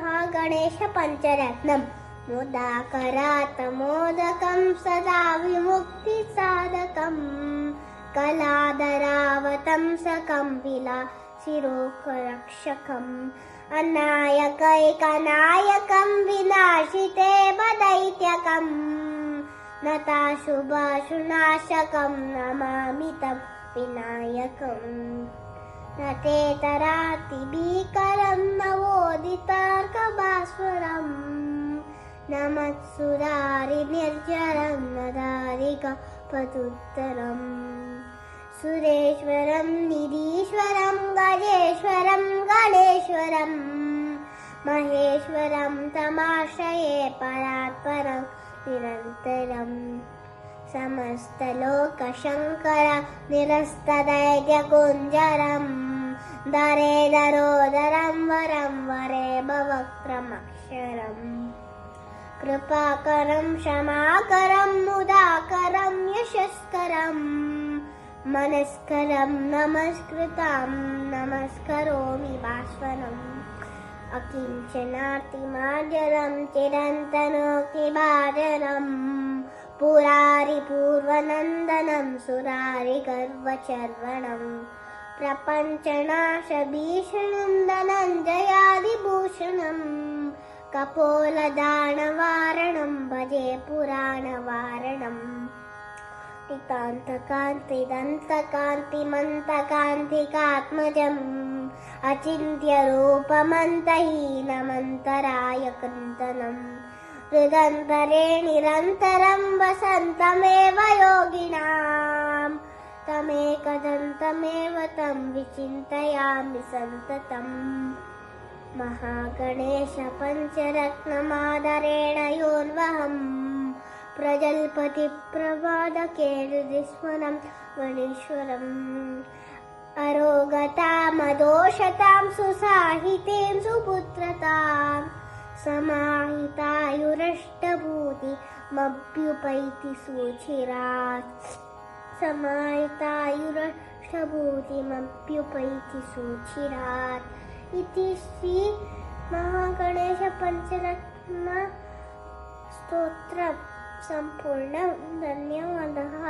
महागणेशपञ्चरत्नम् मुदाकरातमोदकं सदा विमुक्तिसाधकम् कलाधरावतंसकं विलासिरोगरक्षकम् अनायकैकनायकं विनाशिते दैत्यकम् नताशुभाशुनाशकं नमामि तं विनायकम् न ते तराति भीकरं नवोदितार्कभास्वरम् न मत्सुरारिनिर्जरं न दारिकापदुत्तरम् सुरेश्वरं निरीश्वरं गजेश्वरं गणेश्वरं महेश्वरं तमाश्रये परात्परं निरन्तरम् समस्तलोकशङ्कर निरस्तदैर्यकुञ्जरम् दरेदरोदरं वरं वरे भवक्त्रमक्षरम् कृपाकरं क्षमाकरं मुदाकरं यशस्करम् मनस्करं नमस्कृतं नमस्करोमि भास्वरम् अकिञ्चनार्तिमार्जरं चिरन्तनोक्तिभाजरम् पुरारिपूर्वनन्दनं सुरारिगर्वचर्वणं प्रपञ्चनाशभीषणं धनञ्जयादिभूषणं कपोलदानवारणं भजे पुराणवारणम् कान्तिदन्तकान्तिमन्तकान्तिकात्मजम् अचिन्त्यरूपमन्तहीनमन्तराय कृन्तनम् हृदन्तरे निरन्तरं वसन्तमेव योगिनां तमेकदन्तमेव तं विचिन्तयामि सन्ततम् महागणेशपञ्चरत्नमादरेण योऽन्वहम् प्रजल्पतिप्रवादकेर्दिस्मरं गणेश्वरम् अरोगतामदोषतां सुसाहितीं सुपुत्रताम् समाहितायुरष्टभूतिमभ्युपैति सुचिरात् समाहितायुरष्टभूतिमभ्युपैति सुचिरात् इति श्री महागणेशपञ्चरत्न स्तोत्रं सम्पूर्णं। धन्यवादः।